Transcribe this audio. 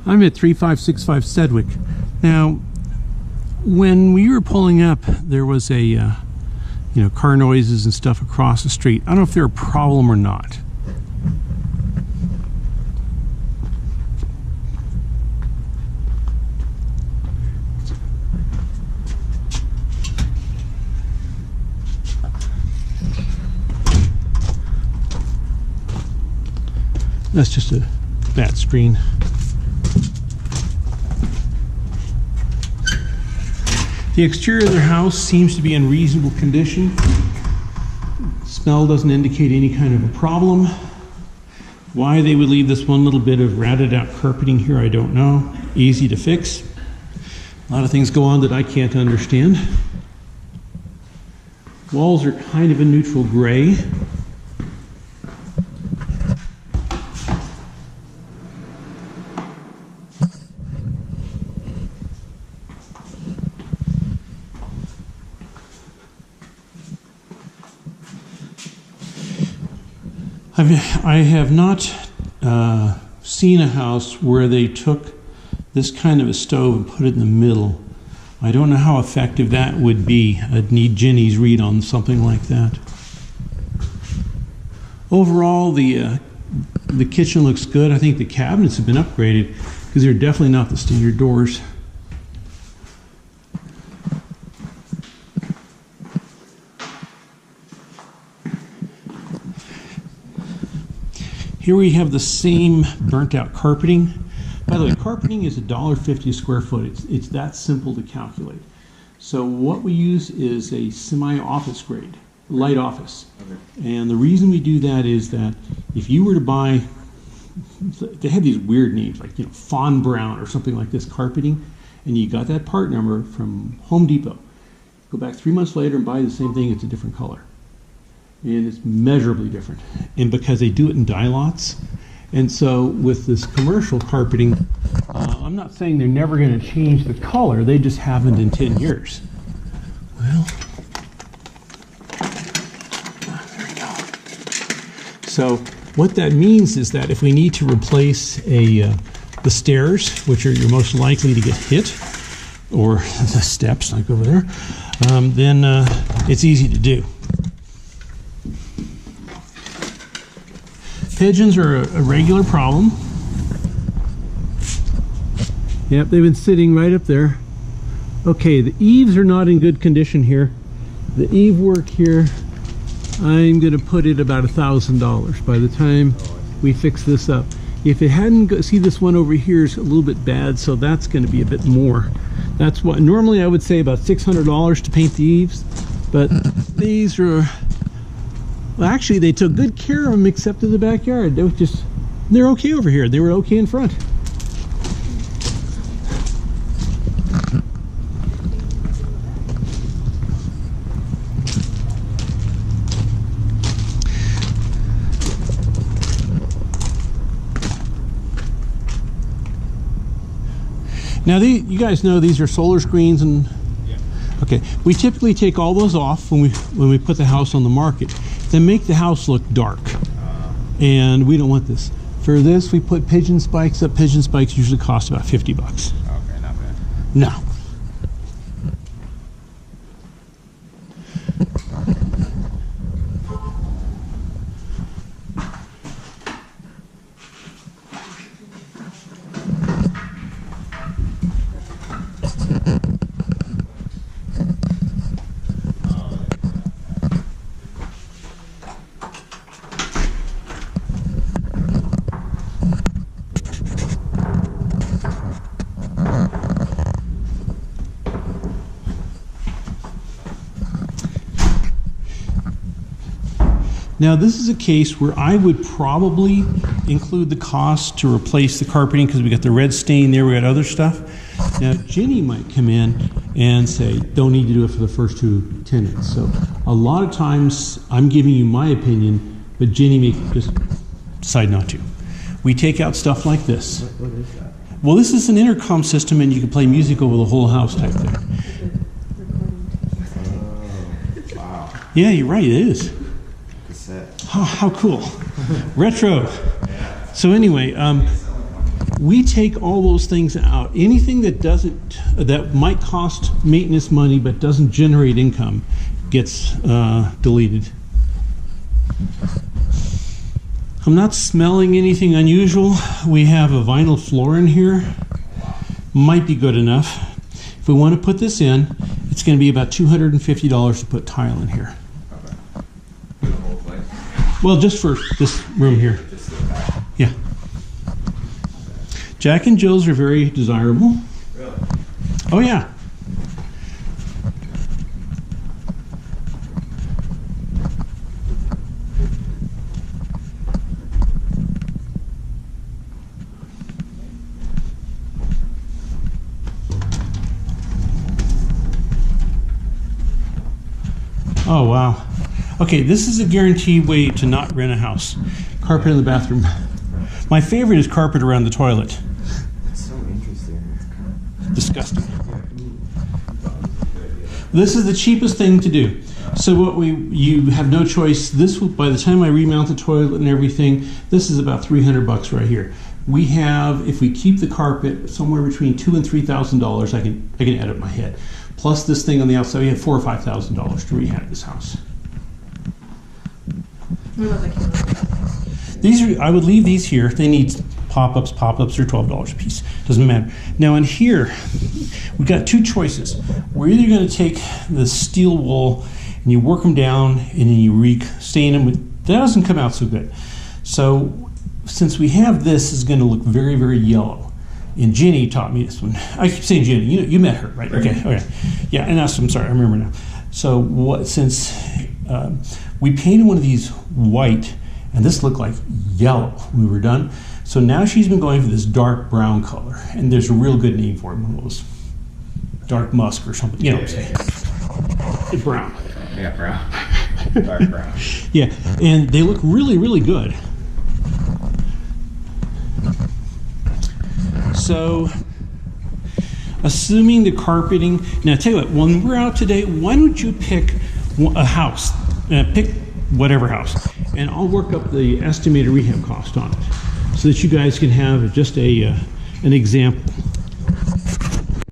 I'm at 3565 Sedwick. Now, when we were pulling up, there was a, you know, car noises and stuff across the street. I don't know if they're a problem or not. That's just a bad screen. The exterior of their house seems to be in reasonable condition. Smell doesn't indicate any kind of a problem. Why they would leave this one little bit of ratted out carpeting here, I don't know. Easy to fix. A lot of things go on that I can't understand. Walls are kind of a neutral gray. I have not seen a house where they took this kind of a stove and put it in the middle. I don't know how effective that would be. I'd need Ginny's read on something like that. Overall, the kitchen looks good. I think the cabinets have been upgraded because they're definitely not the standard doors. Here we have the same burnt out carpeting. By the way, carpeting is $1.50 a square foot. It's that simple to calculate. So what we use is a semi-office grade, light office. Okay. And the reason we do that is that if you were to buy, they have these weird names like, you know, fawn brown or something like this carpeting, and you got that part number from Home Depot. Go back 3 months later and buy the same thing, it's a different color. And it's measurably different. And because they do it in dye lots, and so with this commercial carpeting, I'm not saying they're never going to change the color, they just haven't in 10 years. Well, there we go. So what that means is that if we need to replace the stairs, which are you're most likely to get hit, or the steps like over there, then it's easy to do. Pigeons are a regular problem. Yep, they've been sitting right up there. Okay, the eaves are not in good condition here. The eave work here, I'm going to put it about $1,000 by the time we fix this up. If it hadn't, see this one over here is a little bit bad, so that's going to be a bit more. That's what normally I would say about $600 to paint the eaves, but these are. Well, actually, they took good care of them except in the backyard. They're okay over here. They were okay in front. Now, you guys know these are solar screens and... Yeah. Okay, we typically take all those off when we put the house on the market. They make the house look dark, and we don't want this. For this, we put pigeon spikes up. Pigeon spikes usually cost about 50 bucks. Okay, not bad. No. Now this is a case where I would probably include the cost to replace the carpeting because we got the red stain there, we got other stuff. Now Ginny might come in and say, don't need to do it for the first 2 tenants. So a lot of times I'm giving you my opinion, but Ginny may just decide not to. We take out stuff like this. What is that? Well, this is an intercom system and you can play music over the whole house type thing. Oh, wow. Yeah, you're right, it is. Cassette. Oh, how cool. Retro. Yeah. So anyway, we take all those things out. Anything that might cost maintenance money but doesn't generate income gets deleted. I'm not smelling anything unusual. We have a vinyl floor in here. Might be good enough. If we want to put this in, it's going to be about $250 to put tile in here. Okay. For the whole place? Well, just for this room here. Just the back. Yeah. Jack and Jill's are very desirable. Really? Oh, yeah. Oh, wow. Okay, this is a guaranteed way to not rent a house. Carpet in the bathroom. My favorite is carpet around the toilet. That's so interesting. Disgusting. This is the cheapest thing to do. So you have no choice. This will, by the time I remount the toilet and everything, this is about $300 right here. We have, if we keep the carpet, somewhere between $2,000 and $3,000. I can add up my head. Plus this thing on the outside, we have $4,000 or $5,000 to rehab this house. What about the candles? These are, I would leave these here. They need pop-ups. Pop-ups are $12 a piece. Doesn't matter. Now in here, we've got two choices. We're either going to take the steel wool and you work them down and then you stain them. That doesn't come out so good. So since we have this, it's going to look very, very yellow. And Jenny taught me this one. I keep saying Jenny. You met her, right? Okay. Yeah, and I'm sorry. I remember now. So since we painted one of these white, and this looked like yellow when we were done. So now she's been going for this dark brown color, and there's a real good name for it, one of those dark musk or something. You know what I'm saying? It's brown. Yeah, brown. Dark brown. Yeah, and they look really, really good. So, assuming the carpeting, now tell you what, when we're out today, why don't you pick a house, pick whatever house, and I'll work up the estimated rehab cost on it so that you guys can have just an example.